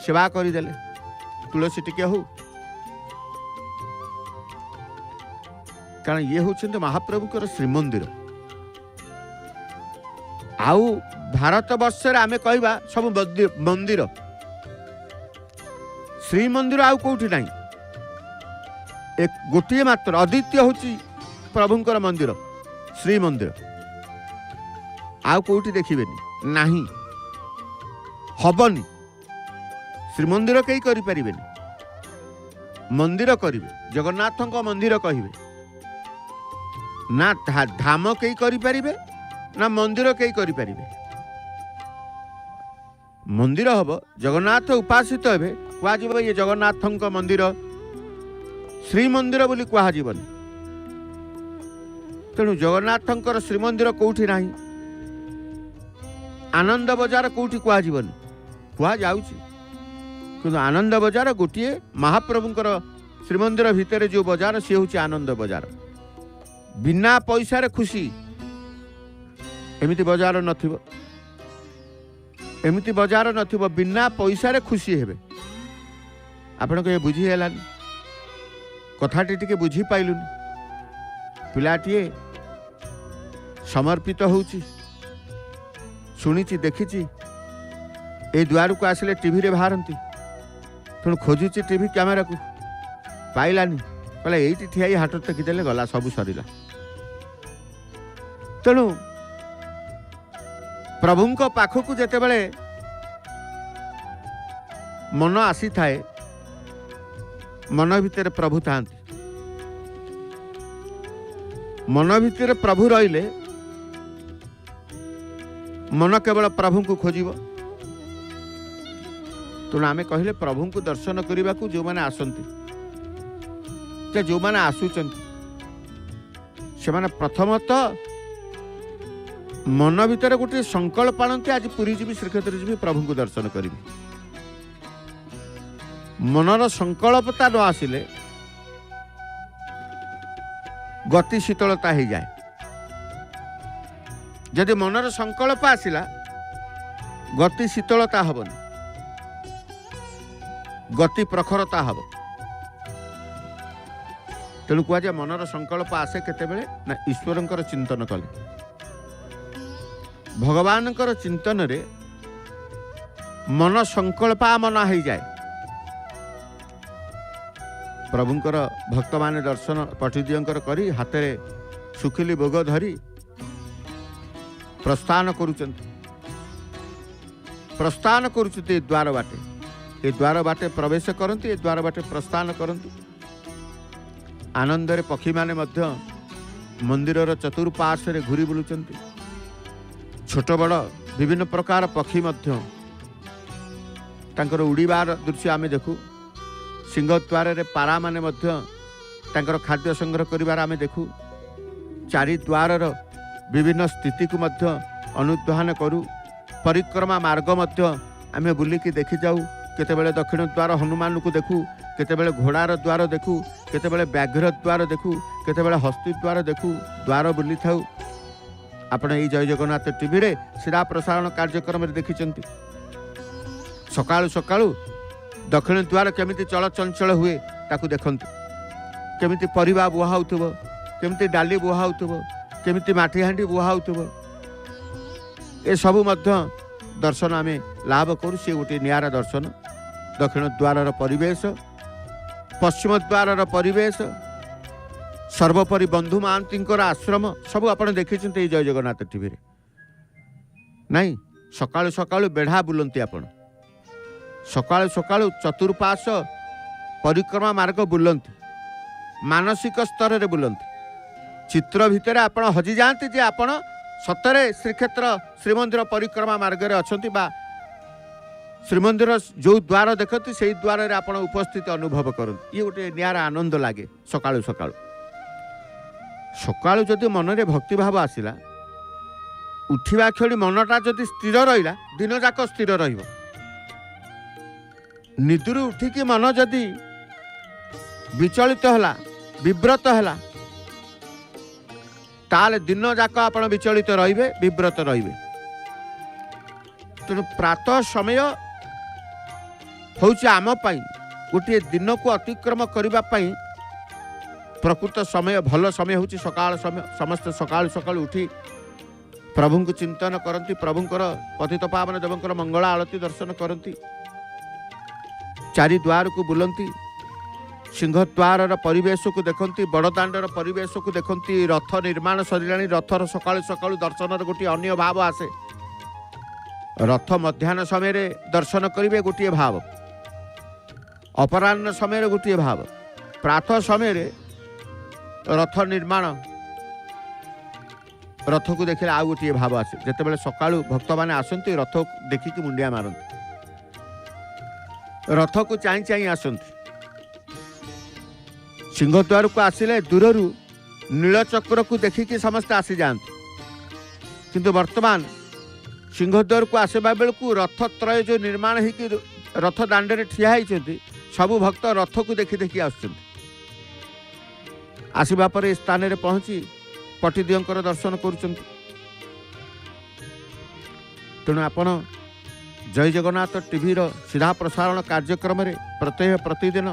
[SPEAKER 1] सेवा करदेले तुलसी टिके हो कारण ये होचंते महाप्रभुकर श्रीमंदिर आउ भारत वर्ष आमे कहबा सब मंदिर श्रीमंदिर आउ कोठी नहीं एक गोटे मात्र अद्वितीय होची प्रभुंकर मंदिर श्रीमंदिर आउ कोठी देखिबेनी नहीं हबनी श्रीमंदिर कई करि परिबेनी मंदिर करिवे जगन्नाथक मंदिर कहिबे ना धाम कई करि परिबे ना मंदिर कई करि परिबे मंदिर हब जगन्नाथ उपासित हेबे कुआजिबो ये जगन्नाथक मंदिर श्रीमंदिर बोली कुआजिबनी तेणु जगन्नाथंकर श्रीमंदिर कोठी नाही आनंद बजार कोठी कुआजिबनी कुआ जाउची किंतु आनंद बजार गोटे महाप्रभुंकर श्रीमंदिर भितर जो बजार सी हूँ आनंद बजार बिना पैसा रे खुशी एमिति बजार नथिबो एमिति बजार नथिबो बिना पैसा रे खुशी हेबे आपण को ये बुझी हेलानी कथाटी टिके बुझी पाइलुनी पिलाटीए समर्पित होउची शुणीची देखीची ए द्वार को आसिले टीवी रे बाहरती तेणु खोजुची टीवी कैमेरा को पाइलानी कहला एइटी ठियाई हाथ टेकिदेले गला सबू सरिला तेणु प्रभुंक पाखकु जेते बेले मन आसी थाए मन भितर प्रभु थांती मन भितर प्रभु रहिले मन केवल प्रभु को खोजिबो तेणु आमे कहले प्रभु को दर्शन करने को जो मैंने आसती जो मैंने आसुचंती से माने प्रथमतः मन भितर गोटे संकल्प आणते आज पुरी जीवी श्रीक्षेत्र जीवी प्रभु को दर्शन करी मनर संकल्पता न आसिले गति शीतलता हो जाए जदि मनर संकल्प आसिला गति शीतलता हबनी गति प्रखरता हब तेणु कहुए मनर संकल्प आसे केतेबेले ना ईश्वरंकर चिंतन कले भगवानकर चिंतन रे मन संकल्पा मना हो जाए प्रभुंकर भक्त माने दर्शन पठिदियंकर करी हाथे सुखिली भोग धरी प्रस्थान करुचंती द्वार बाटे ए द्वार बाटे प्रवेश करती ए द्वार बाटे प्रस्थान करती आनंद पक्षी माने मध्य मंदिरर चतुर्पार्श्व घूरी बुलुचंती छोट बड़ विभिन्न प्रकार पक्षी मध्य तांकर उड़ीबार दृश्य आमे देखू सिंहद्वार रे पारा माने मध्य तांकर खाद्य संग्रह करिवार आमे देखू चारि द्वारर विभिन्न स्थिति को मध्य अनुध्यान करू परिक्रमा मार्ग मध्य आमे बुलिकी देखि जाऊ केतेबेले दक्षिण द्वार हनुमान को देखू केतेबेले घोड़ार द्वार देखू केतेबेले व्याघ्र द्वार देखू केतेबेले हस्ती द्वार देखू द्वार बुली थाऊ आपण एई जय जगन्नाथ टीवी रे सीधा प्रसारण कार्यक्रम रे देखिचंती सकाळु सकाळु दक्षिण द्वार केमिति चल चंचल हुए ताकू देखंतु केमिति परिबा बुहा होउथबो केमिति डाली बुहा होउथबो केमिति माटी हांडी बुहा होउथबो ए सबु मध्य दर्शन आमे लाभ करू से गोटे नियारा दर्शन दक्षिण द्वार परिवेश पश्चिम द्वार परिवेश सर्वोपरि बंधु महांतींकर आश्रम सब आप देखी जय जगन्नाथ टीवी रे नहीं सकाळु सकाळु बेढ़ा बुलंती आपण सकाळु सकाळु चतुर्पार्श्व परिक्रमा मार्ग बुलंती मानसिक स्तर रे बुलंती चित्र भितर आपण हजि जाती जे आपण सतरे श्रीक्षेत्र श्रीमंदिर परिक्रमा मार्ग रे अछंती बा श्रीमंदिर जो द्वार देखती से द्वार रे आपण उपस्थित अनुभव करती ये गोटे नियारा आनंद लगे सकाळु सकाळु सकाळु जदि मन रे भक्ति भाव आसिला उठिबा क्षणी मनटा जदि स्थिर रहिला दिन जाक स्थिर रहिबो निदुरु उठिकी मन जदि विचलित होला विव्रत होला ताले दिन जाक आपण विचलित रहिबे विव्रत रहिबे तेणु प्रातः समय होउछि आम पाई गोटे दिन को अतिक्रम करबा पाई प्रकृत समय भल समय होउछि सकाळ समय। समस्त सकाळ सकाळ उठी प्रभु को चिंतन करती, प्रभुंकर पतित पावन देवंकर मंगला आरती दर्शन करती, चारि द्वार को बुलंती, सिंहद्वार परिवेश को देखती, बड़दाण्डर परिवेश को देखती। रथ निर्माण सरिलाणी, रथर सकाळु सकाळु दर्शनर गोटे अन्य भाव आसे। रथ मध्याह्न समय दर्शन करेंगे गोटे भाव, अपराह्न समय गोटे भाव, प्रातः समय रथ निर्माण रथ को देखले आउ गोटे भाव आसे। जितेबाला सकाळु भक्त मैंने आसती रथ देखिकी मुंडिया मारती, रथ को चाई चाई आसती। सिंहद्वार को आसिले दूररू नीलचक्र को देखिकी समस्त आसी जाती, किंतु वर्तमान सिंहद्वार को आसवा बेलू रथ त्रय जो निर्माण होगी रथ दाण्डे ठिया होती सबु भक्त रथ को देखी देखी आसवा पर स्थान में पहुँची पटिदियंकर दर्शन करुचंती। तेणु आपण जय जगन्नाथ टीवी सीधा प्रसारण कार्यक्रम रे प्रत्यह प्रतिदिन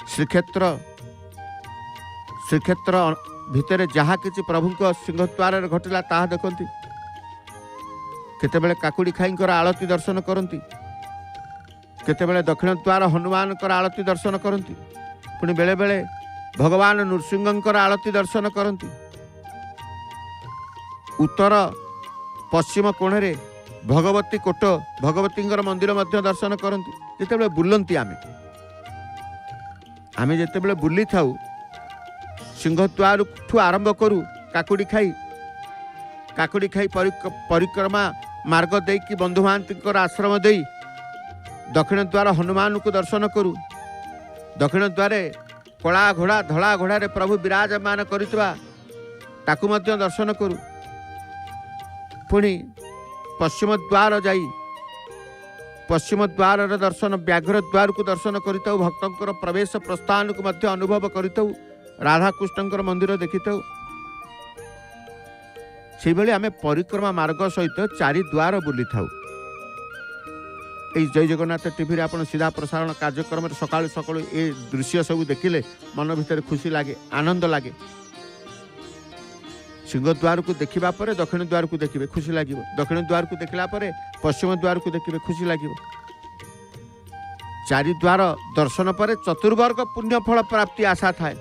[SPEAKER 1] श्रीक्षेत्र भितर जहाँ किसी प्रभु सिंहद्वार घटला ताहा देखती, केतेबेले काकुड़ी खाईंकर आलती दर्शन करती, केतेबेले दक्षिण द्वार हनुमान आलती दर्शन करती, पुणी बेले बेले भगवान नृसिंहंकर आलती दर्शन करती। उत्तर पश्चिम कोण रे भगवती कोट भगवती मंदिर मध्य दर्शन करती। जितेबेले बुलंती आमे जितेबेले बुली थाउ सिंहद्वार ठू आरंभ करू काकुड़ी खाई परिक्रमा मार्ग देकी बंधु महांती आश्रम दे दक्षिण द्वार हनुमान को दर्शन करू। दक्षिण द्वारे कला घोड़ा धला घोड़ा रे प्रभु विराजमान करितबा ताकू मध्य दर्शन करू। पुणी पश्चिम द्वार जाई पश्चिम द्वार दर्शन व्याघ्र द्वार को दर्शन करिताऊ, भक्तंकर प्रवेश प्रस्थान को मध्य अनुभव करिताऊ, राधाकृष्णंकर मंदिर देखिताऊ। से भली आमे परिक्रमा मार्ग सहित चारि द्वार बुली थाऊ। जय जगन्नाथ टीवी आप सीधा प्रसारण कार्यक्रम सकाळु सकाळु ए दृश्य सब देखिले मन भीतर खुशी लगे, आनंद लगे। सिंहद्वार को देखा पर दक्षिण द्वार को देखिए खुशी लगे, दक्षिण द्वार को देखला पर पश्चिम द्वार को देखिए खुशी लगे। चारि द्वार दर्शन पर चतुर्वर्ग पुण्य फल प्राप्ति आशा थाए।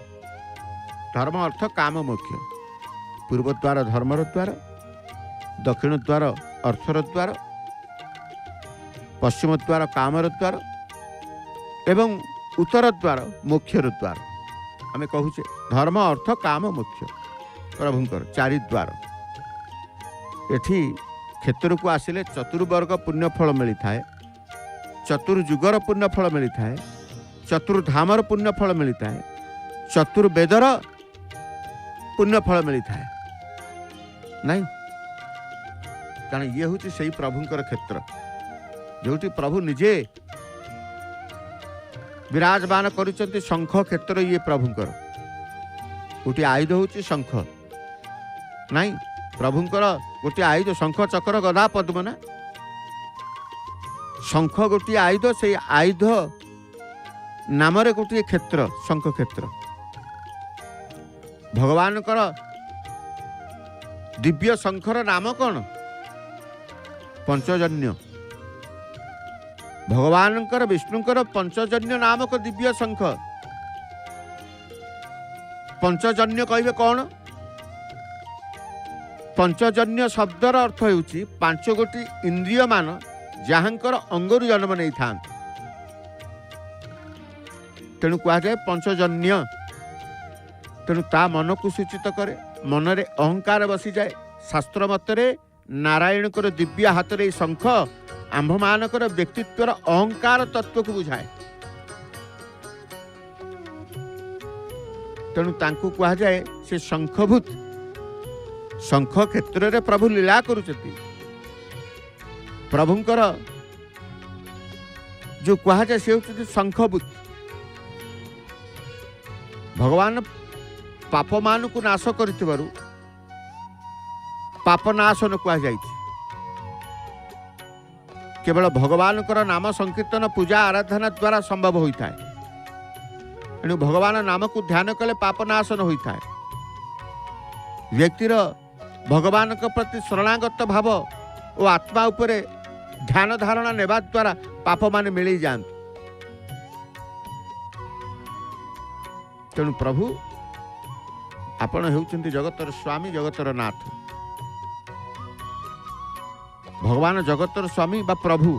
[SPEAKER 1] धर्म अर्थ काम मोक्ष। पूर्व द्वार धर्मर द्वार, दक्षिण द्वार अर्थर द्वार, पश्चिम द्वार कामर द्वार एवं उत्तर द्वार मोक्षर द्वार। आमे कहूचे धर्म अर्थ काम मोक्ष प्रभुंकर चारि द्वार। एठी क्षेत्र को आसिले चतुर्वर्ग पुण्य फल मिली थाए, चतुर्जुगर पुण्य फल मिली थाए, चतुर्धामर पुण्य फल मिली थाए, चतुर्वेदर पुण्य फल मिली थाए नहीं। कारण ये हूँ से प्रभुंकर क्षेत्र जोटी प्रभु निजे विराजमान करिसंति। शंख क्षेत्र ये प्रभुंकर गोटे आयुध होची शंख नहीं, प्रभुंकर गोटे आयुध शंख चक्र गदा पद्म ना। शंख गोटे आयुध, से आयुध नाम रे गोटे क्षेत्र शंख क्षेत्र। भगवान दिव्य शंखर नाम कौन? पंचजन्य। भगवान विष्णुकर पंचजन्य नामक दिव्य शंख। पंचजन्य कहे कौन? पंचजन्य शब्दर अर्थ होउची पांच गोटी इंद्रिय मान जहाँकर अंगरु जन्म नहीं था, तेणु कह जाए पंचजन्य। तेणु ता मन को सूचित करे, मनरे अहंकार बसी जाए। शास्त्र मतरे नारायण को दिव्य हाथ रे शंख आंभ मानकर व्यक्तित्वर अहंकार तत्व को बुझाए। तेणु तांकु कहा जाए से शंखभूत। शंख क्षेत्र रे प्रभु लीला करुचती। प्रभुंकर जो कहा जाए से होती शंखभूत। भगवान पाप मान को नाश करथिबारु पाप नाशन कहा जाए। केवल भगवान नाम संकीर्तन पूजा आराधना द्वारा संभव होता है। एणु भगवान नाम को ध्यान कले पाप नाशन होता है। व्यक्तिर भगवान प्रति शरणागत भाव और आत्मा उपरे ध्यान धारणा नेबा द्वारा पाप मान मिली जाते। तेणु प्रभु आपण हेउचंती जगतर स्वामी जगतर नाथ। भगवान जगतर स्वामी बा प्रभु,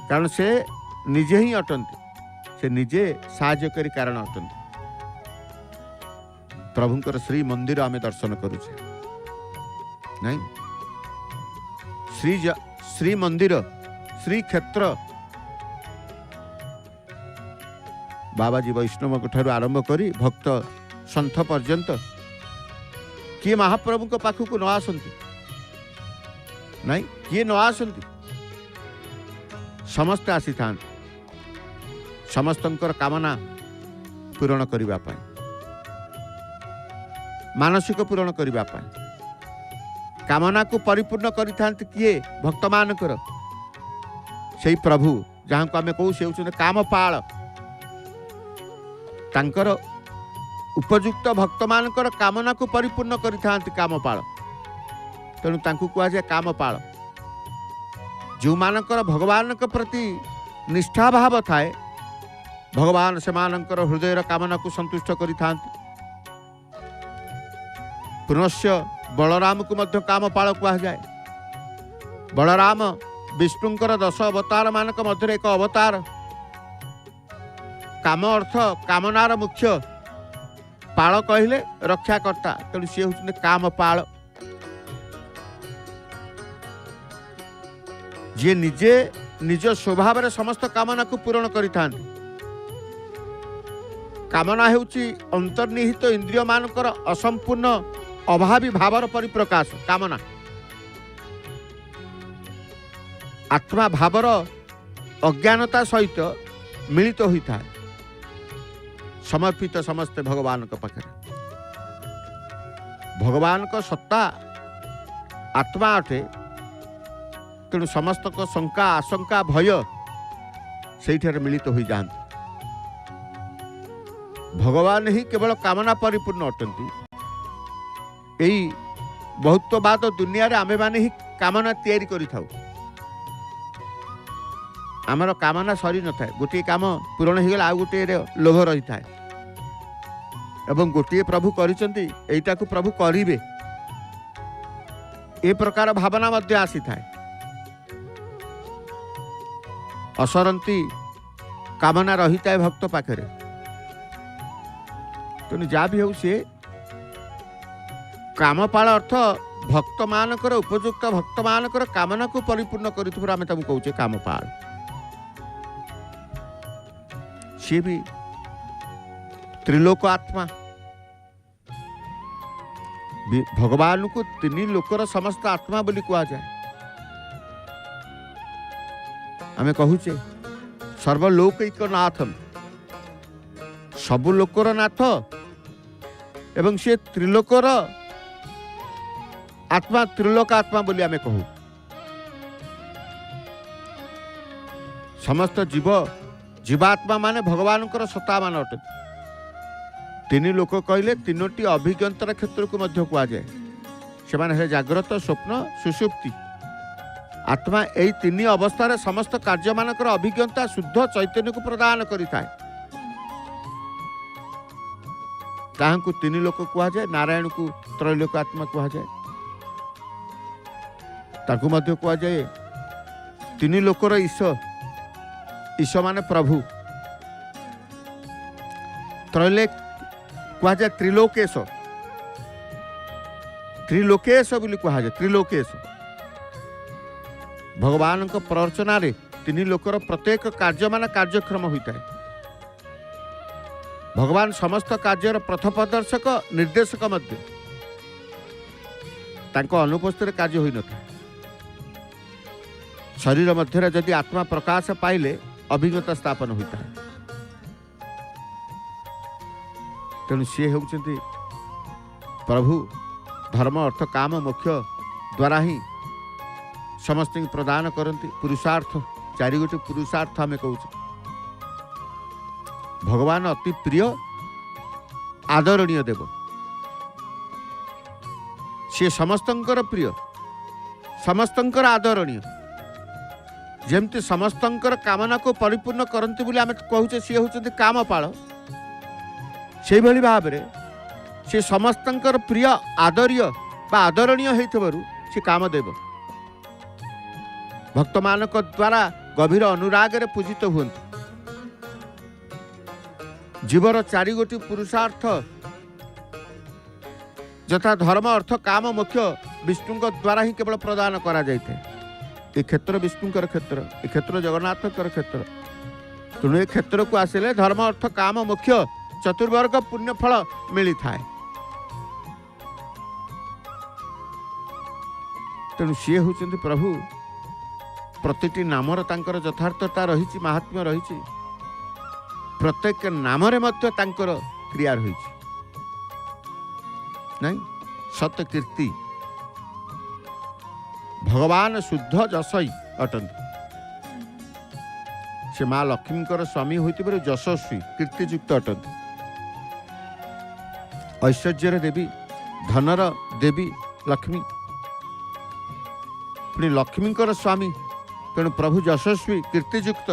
[SPEAKER 1] कारण से निजे ही अटंती, से निजे साहाय्यकारी कारण अटंती। प्रभुंकर श्री मंदिर आमे दर्शन करुचे नहीं, श्री मंदिर श्री क्षेत्र बाबाजी वैष्णव ठारू आरंभ करी भक्त संथ पर्यंत किए महाप्रभु को पाखु को न आसंती नहीं, किए न आसंती, समस्त आसी था समस्तंकर कामना पूरण करिबा पाए, मानसिक पूरण करिबा पाए, कामना को परिपूर्ण करिथांत किए भक्त मानकर सेई प्रभु जहां को आमे कहू से होउछन कामपाल। तांकर उपयुक्त भक्त मानकर कामना को परिपूर्ण करिथांत कामपाल। तेणु तांकु कुआ जाय कामपाल। जो मानकर भगवान के प्रति निष्ठा भाव थाए, भगवान से मानकर हृदय कामना को संतुष्ट करिथांत। पुनश्य बलराम को मध्य कामपाल कुआ जाए। बलराम विष्णुंकर 10 अवतार मानक मध्य एक अवतार। काम अर्थ कामनार मुख्य, पाल कहले रक्षाकर्ता, तेणु सी हूँ कामपाल। जी निजे निज स्वभाव रे समस्त कामना को पूरण करिथान। कामना हेउची अंतर्निहित इंद्रिय मानकर असंपूर्ण अभावी भावर परिप्रकाश। कामना आत्मा भावर अज्ञानता सहित मिलित होता है, समर्पित समस्त भगवान के पाखे। भगवान को सत्ता आत्मा अटे, तेणु समस्त को शंका आशंका भय से मिलित हो जाते। भगवान ही केवल कामना परिपूर्ण अटंती। यही बहुत्ववाद दुनिया रे आमे माने ही कामना तैयारी करि थाउ। आमर कामना सरी न थाए, गोटे काम पूरण हो गला आ गोटे लोभ रही थाए। एवं गोटे प्रभु करिसंती, एटा को प्रभु करिवे, ए प्रकार भावना मध्य आसी थाए। असरंती कामना रही थाए भक्त पाखरे। तेणु जा भी हो सी कामपाल अर्थ भक्त मानकर उपयुक्त भक्त मानकर कामना को परिपूर्ण करिथुर आमे ताकू कहूचे कामपाल। सी भी त्रिलोक आत्मा। भगवान को 3 लोकर समस्त आत्मा बोली कहा जाए। आमे कहूचे सर्वलोकैक नाथम, सबु लोकर नाथ एवं से त्रिलोकर आत्मा, त्रिलोक आत्मा बोली आमे कहू। समस्त जीव जीवात्मा माने भगवान सत्ता मान अटे। 3 लोक कहले 3टी अभिज्ञतार क्षेत्र को मध्य कहा जाए। से माने जाग्रत, स्वप्न, सुषुप्ति। आत्मा यही 3 अवस्था समस्त कार्य मानकर अभिज्ञता शुद्ध चैतन्य को प्रदान करिथाए। ताहां को 3 लोक कहा जाए। नारायण को त्रैलोक आत्मा कहा जाए। ताकू मध्य कहा जाए 3 लोकर ईश। ईश माने प्रभु। त्रैलोक कहा जाए त्रिलोकेश। त्रिलोकेश बोली कहा जाए। त्रिलोकेश भगवान को प्ररचना रे 3 लोकर प्रत्येक कार्य मान कार्यक्रम होता है। भगवान समस्त कार्यर पथप्रदर्शक निर्देशक मध्य। तांको अनुपस्थित कार्य होई नथा। शरीर मध्य जदि आत्मा प्रकाश पाइले अभिज्ञता स्थापन होता है। तेणु सी होउछंती प्रभु। धर्म अर्थ काम मोक्ष द्वारा ही समस्त प्रदान करती पुरुषार्थ चारि गोटी पुरुषार्थ आम कहूँ भगवान अति प्रिय आदरणीय देव सी समस्तंकर प्रिय समस्तंकर आदरणीय जमती समस्तंकर कामना को परिपूर्ण करती बोली आम कहूचे सी होती कामपाल से भली भाव में सी समस्तंकर प्रिय आदर्य बा आदरणीय होइथिबारु सी कामदेव भक्त मानक द्वारा गभीर अनुराग रे पूजित हुअन्ति जीवर चारि गोटी पुरुषार्थ यथा धर्म अर्थ काम मोक्ष विष्णु द्वारा ही केवल प्रदान करा जाइଥାଏ ए क्षेत्र विष्णुकर क्षेत्र ए क्षेत्र जगन्नाथकर क्षेत्र तेणु ए क्षेत्र को आसिले धर्म अर्थ काम मोक्ष चतुर्वर्ग पुण्यफल मिली थाए तेणु सी होउछन्ति प्रभु प्रतिटी नामर तांकर यथार्थता रही महात्म्य रही प्रत्येक नामरे मध्य तांकर क्रिया रही नहीं सत्य कीर्ति भगवान शुद्ध जसई अटंती से माँ लक्ष्मीकर स्वामी होइतिबारु यशस्वी कीर्तियुक्त अटंती ऐश्वर्यर देवी धनर देवी लक्ष्मी पुणी लक्ष्मीकर स्वामी तेणु प्रभु यशस्वी कीर्तियुक्त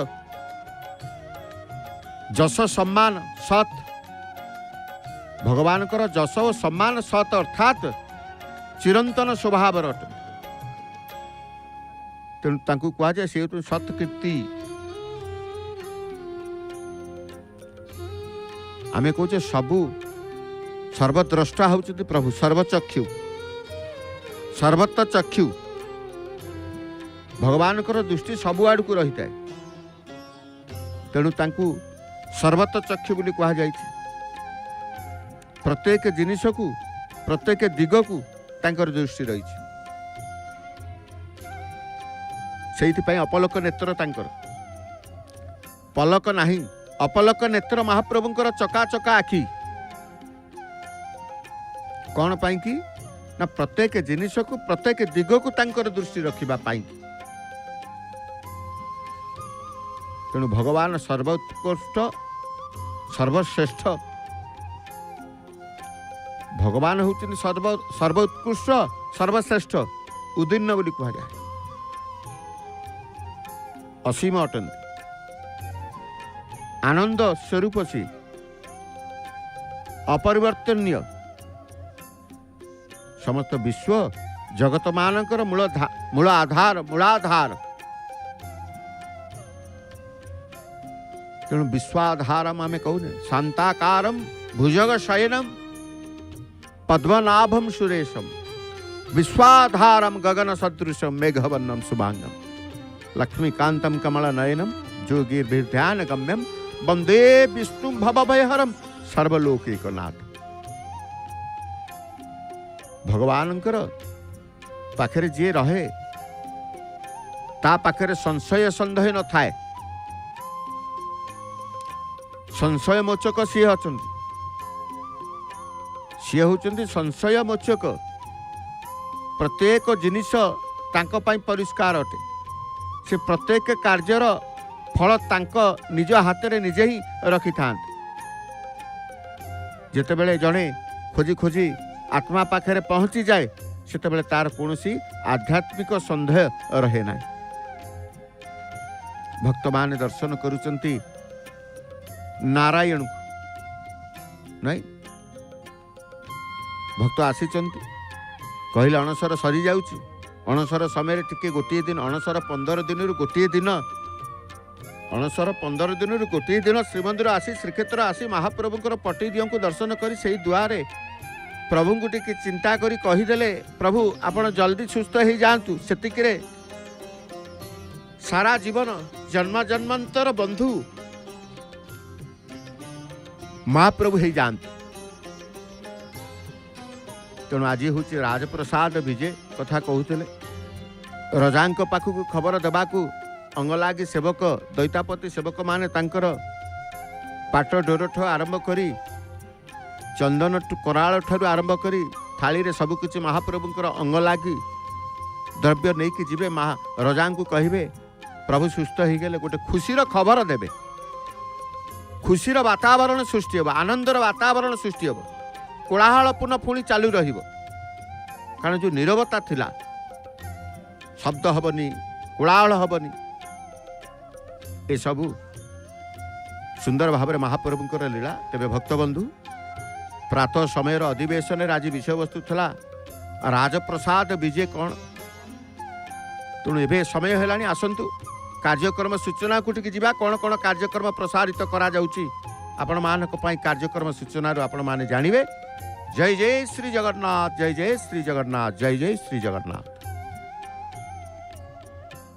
[SPEAKER 1] जश सम्मान सत भगवान जश और सम्मान सत अर्थात चिरंतन स्वभाव अट तेणु तांकु कहा जाए से सत कीर्ति आमे कहे सबु सर्वद्रष्टा होउछन्ति प्रभु सर्वचक्षु सर्वत्र चक्षु भगवान दृष्टि सबु आड़ को रही है तेणु तांकु सर्वत्र चक्षु बोली कहा जाइछि प्रत्येक जिनिस को प्रत्येक दिग को तांकर दृष्टि रही से अपलक नेत्र तांकर पलक नाही अपलक नेत्र महाप्रभुंकर चका चका आखि कौन पाई कि ना प्रत्येक जिनिस को प्रत्येक दिग को तांकर दृष्टि रखिबा पाई तेणु भगवान सर्वोत्कृष्ट सर्वश्रेष्ठ भगवान होउछन्ति सर्वोत्कृष्ट सर्वश्रेष्ठ उदीर्ण बोली कहा जाए असीम अटंती आनंद स्वरूप से अपरिवर्तनीय समस्त विश्व जगत मानकर मूल आधार मूलाधार तेणु विश्वाधारम आमे कहूने शांताकारम भुजग शयनम पद्मनाभम सुरेशम विश्वाधारम गगन सदृशम मेघवर्णम शुभांगम लक्ष्मीकांतम कमल नयनम जोगीर्भिर्ध्यान गम्यम वंदे विष्णु भवभयहरम सर्वलोकैकनाथ भगवानंकर पाखरे जे रहे ता पाखरे संशय संदेह न थाए संशय मोचक सी अछंती सी होचंती संशय मोचक प्रत्येक जिनिस तांको पई परिष्कार अटे से प्रत्येक कार्यर फल तांक निज हाथ में निजे ही रखि था जिते बेले जड़े खोजी खोजी आत्मा पाखे पहुँची जाए सेते बेले तार कौनसी आध्यात्मिक संदेह रहे ना भक्त माने दर्शन करुचंती नारायण नहीं भक्त आसी कहले अणसर सरी जाउची अणसर समय टिके गोटे दिन अणसर 15 दिन गोटे दिन अणसर 15 दिन गोटे दिन श्रीमंदिर आसी श्रीक्षेत्र आसी महाप्रभुंकर पटी दियों को दर्शन करी से दुआरे प्रभु को टिके चिंता करी कहीदेले प्रभु आपण जल्दी सुस्थ हो जातु से सारा जीवन जन्म जन्मांतर बंधु महाप्रभु हो जाते तेणु आज हूँ राजप्रसाद विजय कथा कहते रजा पाखक खबर देवाकू अंगलागी सेवक दैतापति सेवक माने तांकर पाट डोर ठू आरंभ करी चंदन कराल ठारू आरंभ करी थाली रे सबकिछि महाप्रभुंकर अंगलागी द्रव्य नहीं कि जीवे रजा को कहे प्रभु सुस्थ हो गले गोटे खुशीर खबर देवे खुशीर वातावरण सृष्टि हम आनंदर वातावरण सृष्टि हम कोलाहलपूर्ण पुणी चालू कारण जो नीरवता थिला शब्द हेनी कोलाहल हेनी ये सबू सुंदर भाव में महाप्रभुंर लीला तेरे भक्तबंधु प्रातः समय अधिवेशन आज विषय वस्तु था राजप्रसाद विजय कौन तेणु ए समय है आसतु कार्यक्रम सूचना को जा कौन कौन कार्यक्रम प्रसारित करा आपण मान कार्यक्रम सूचना आपण माने जानिबे। जय जय श्री जगन्नाथ जय जय श्री जगन्नाथ जय जय श्री जगन्नाथ।